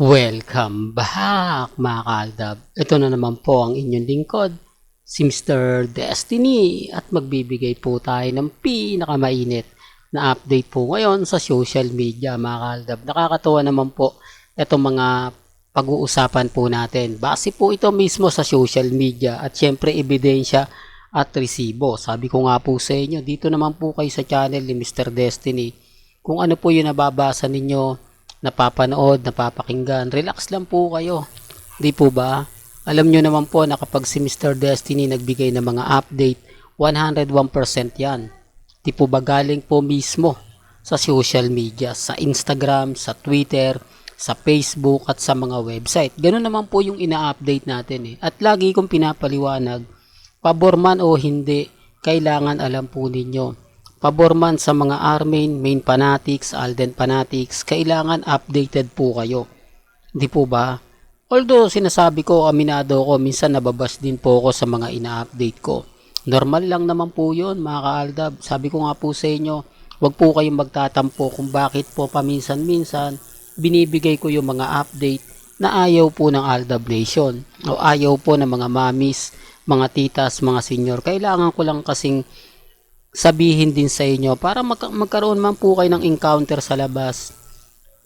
Welcome back mga kaaldab. Ito na naman po ang inyong lingkod, si Mr. Destiny at magbibigay po tayo ng pinakamainit na update po ngayon sa social media mga kaaldab. Nakakatuwa naman po itong mga pag-uusapan po natin. Base po ito mismo sa social media at syempre ebidensya at resibo. Sabi ko nga po sa inyo, dito naman po kayo sa channel ni Mr. Destiny. Kung ano po yung nababasa ninyo, napapanood, napapakinggan, relax lang po kayo. Di po ba? Alam nyo naman po na kapag si Mr. Destiny nagbigay ng mga update, 101% yan. Di po ba galing po mismo sa social media, sa Instagram, sa Twitter, sa Facebook at sa mga website. Ganun naman po yung ina-update natin eh. At lagi kong pinapaliwanag, pabor man o hindi, kailangan alam po ninyo. Pabor man sa mga Armain, Main Fanatics, Alden Fanatics, kailangan updated po kayo. Di po ba? Although sinasabi ko, aminado ko, minsan nababas din po ako sa mga ina-update ko. Normal lang naman po yun mga kaaldab. Sabi ko nga po sa inyo, wag po kayong magtatampo kung bakit po paminsan-minsan binibigay ko yung mga update na ayaw po ng Aldab Nation o ayaw po ng mga mamis, mga titas, mga senior. Kailangan ko lang kasing sabihin din sa inyo para magkaroon man po kayo ng encounter sa labas,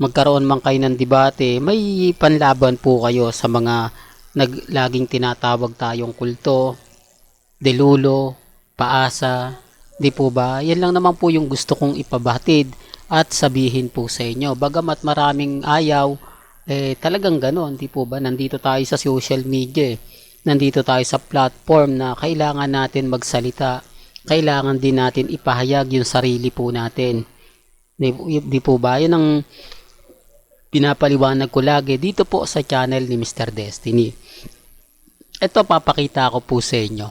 magkaroon man kayo ng debate, may panlaban po kayo sa mga laging tinatawag tayong kulto, delulo, paasa, di po ba? Yan lang naman po yung gusto kong ipabatid at sabihin po sa inyo. Bagamat maraming ayaw, talagang ganon, di po ba? Nandito tayo sa social media, nandito tayo sa platform na kailangan natin magsalita, kailangan din natin ipahayag yung sarili po natin. Di po ba? Yun ang pinapaliwanag ko lagi dito po sa channel ni Mr. Destiny. Ito papakita ko po sa inyo.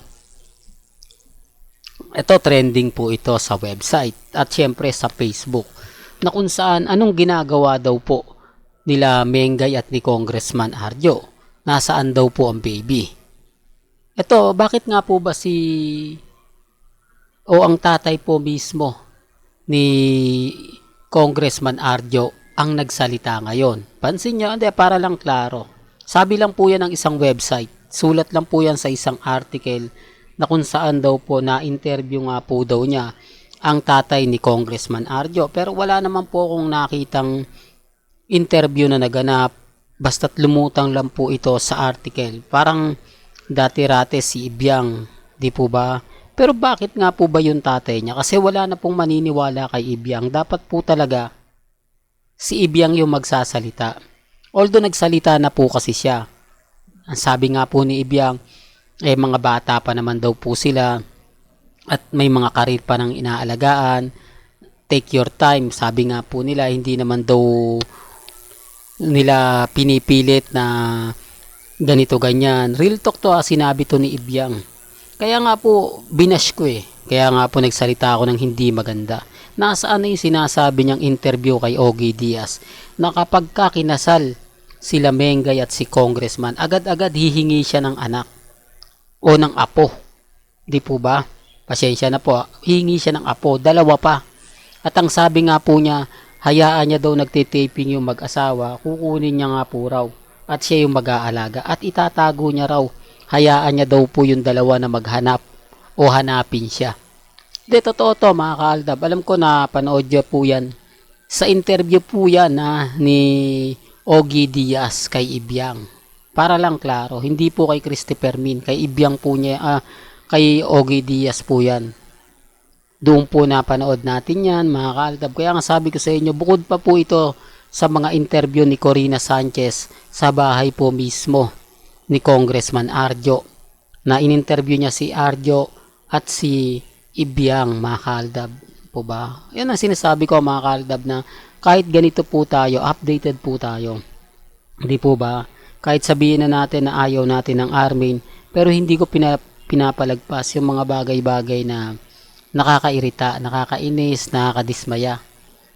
Ito trending po ito sa website at syempre sa Facebook na kung saan anong ginagawa daw po nila Mengay at ni Congressman Arjo. Nasaan daw po ang baby? Ito, bakit nga po ba ang tatay po mismo ni Congressman Arjo ang nagsalita ngayon? Pansin nyo, hindi, para lang klaro. Sabi lang po yan ng isang website. Sulat lang po yan sa isang article na kung saan daw po na-interview nga po daw niya ang tatay ni Congressman Arjo. Pero wala naman po akong nakitang interview na naganap. Basta't lumutang lang po ito sa article. Parang dati-rate si Ibiang, di po ba? Pero bakit nga po ba yung tatay niya? Kasi wala na pong maniniwala kay Ibiang. Dapat po talaga si Ibiang yung magsasalita. Although nagsalita na po kasi siya. Ang sabi nga po ni Ibiang, mga bata pa naman daw po sila at may mga karir pa ng inaalagaan. Take your time. Sabi nga po nila, hindi naman daw nila pinipilit na ganito ganyan. Real talk to, sinabi to ni Ibiang. Kaya nga po, binash ko eh. Kaya nga po nagsalita ako ng hindi maganda. Nasaan na yung sinasabi niyang interview kay Ogie Diaz na kapag kinasal sila Mengay at si Congressman, agad-agad hihingi siya ng anak o ng apo. Di po ba? Pasensya na po. Hihingi siya ng apo. Dalawa pa. At ang sabi nga po niya, hayaan niya daw nagtitaping yung mag-asawa, kukunin niya nga po raw. At siya yung mag-aalaga. At itatago niya raw. Hayaan niya daw po yung dalawa na maghanap o hanapin siya. Di, totoo to mga kaaldab. Alam ko na panood niyo po yan. Sa interview po yan ni Ogie Diaz kay Ibiang. Para lang klaro, hindi po kay Christopher Min, kay Ibiang po niya, kay Ogie Diaz po yan. Doon po napanood natin yan mga kaaldab. Kaya nga sabi ko sa inyo, bukod pa po ito sa mga interview ni Corina Sanchez sa bahay po mismo ni Congressman Arjo, na in-interview niya si Arjo at si Ibiang mga kaaldab po ba? Yan ang sinasabi ko mga kaaldab, na kahit ganito po tayo, updated po tayo. Hindi po ba? Kahit sabihin na natin na ayaw natin ng Armin, pero hindi ko pinapalagpas yung mga bagay-bagay na nakakairita, nakakainis, nakakadismaya.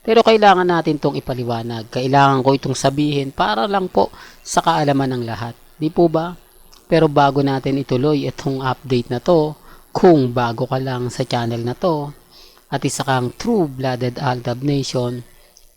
Pero kailangan natin itong ipaliwanag. Kailangan ko itong sabihin para lang po sa kaalaman ng lahat. Di po ba? Pero bago natin ituloy itong update na to, kung bago ka lang sa channel na to, at isa kang true-blooded Aldab Nation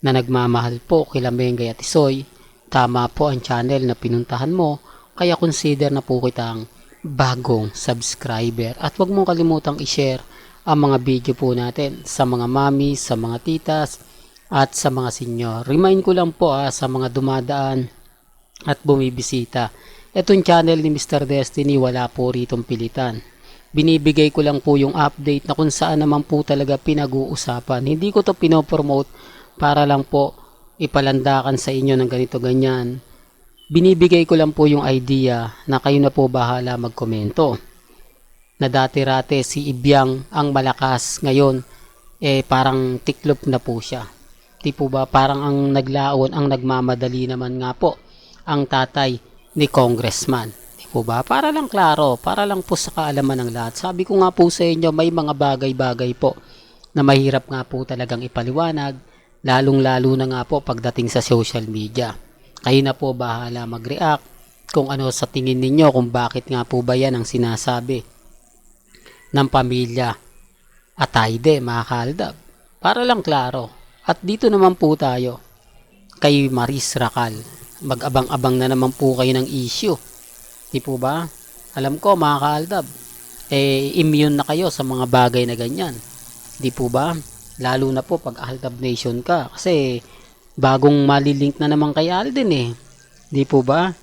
na nagmamahal po kila Mengay at Isoy, tama po ang channel na pinuntahan mo, kaya consider na po kitang bagong subscriber. At huwag mong kalimutang i-share ang mga video po natin sa mga mami, sa mga titas, at sa mga senior. Remind ko lang po sa mga dumadaan at bumibisita. Itong channel ni Mr. Destiny, wala po ritong pilitan. Binibigay ko lang po yung update na kung saan naman po talaga pinag-uusapan. Hindi ko to pinopromote para lang po ipalandakan sa inyo ng ganito ganyan. Binibigay ko lang po yung idea na kayo na po bahala magkomento. Na dati-rate si Ibyang ang malakas, ngayon parang tiklop na po siya. Di po ba parang ang naglaon, ang nagmamadali naman nga po ang tatay ni Congressman. Di po ba? Para lang klaro, para lang po sa kaalaman ng lahat. Sabi ko nga po sa inyo, may mga bagay-bagay po na mahirap nga po talagang ipaliwanag, lalong-lalo na nga po pagdating sa social media. Kayo na po bahala mag-react kung ano sa tingin ninyo, kung bakit nga po ba yan ang sinasabi ng pamilya Atayde, mga kaaldab. Para lang klaro. At dito naman po tayo kay Maris Racal. Mag-abang-abang na naman po kayo ng issue. Di po ba? Alam ko mga kaaldab, immune na kayo sa mga bagay na ganyan. Di po ba? Lalo na po pag Aldab Nation ka. Kasi bagong malilink na naman kay Alden Di po ba?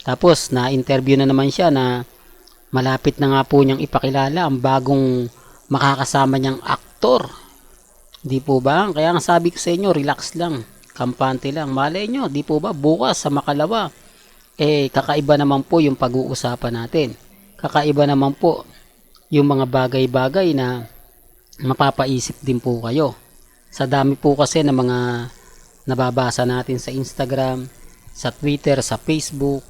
Tapos na-interview na naman siya na malapit na nga po niyang ipakilala ang bagong makakasama niyang aktor. Di po ba? Kaya nga sabi ko sa inyo, relax lang. Kampante lang. Malay nyo, di po ba? Bukas sa Makalawa. Kakaiba naman po yung pag-uusapan natin. Kakaiba naman po yung mga bagay-bagay na mapapaisip din po kayo. Sa dami po kasi ng mga nababasa natin sa Instagram, sa Twitter, sa Facebook.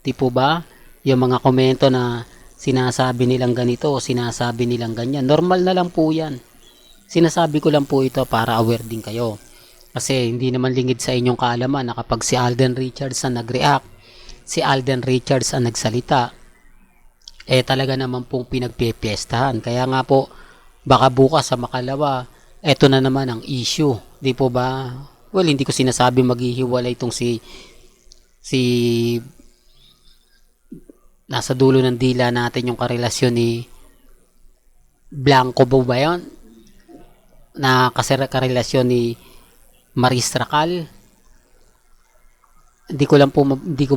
Di po ba? Yung mga komento na sinasabi nilang ganito o sinasabi nilang ganyan. Normal na lang po yan. Sinasabi ko lang po ito para aware din kayo. Kasi hindi naman lingid sa inyong kaalaman na kapag si Alden Richards ang nag-react, si Alden Richards ang nagsalita, talaga naman pong pinagpipiestahan. Kaya nga po, baka bukas sa Makalawa, eto na naman ang issue. Di po ba? Well, hindi ko sinasabi maghihiwalay itong si nasa dulo ng dila natin yung karelasyon ni Blanco ba yun? Na karelasyon ni Maris Racal. Hindi ko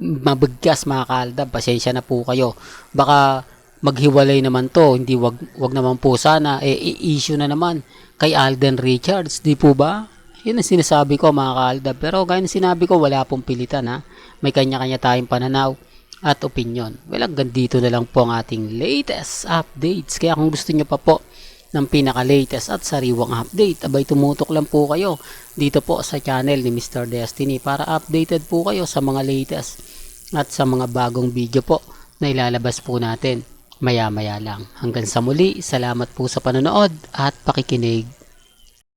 mabigkas mga kaaldab. Pasensya na po kayo. Baka maghiwalay naman to. Hindi wag naman po sana. Issue na naman kay Alden Richards. Di po ba? Yun ang sinasabi ko mga kaaldab. Pero gaya ng sinabi ko, wala pong pilitan May kanya-kanya tayong pananaw at opinion. Well, hanggang dito na lang po ang ating latest updates. Kaya kung gusto nyo pa po ng pinaka-latest at sariwang update, abay tumutok lang po kayo dito po sa channel ni Mr. Destiny para updated po kayo sa mga latest at sa mga bagong video po na ilalabas po natin maya-maya lang. Hanggang sa muli, salamat po sa panonood at pakikinig.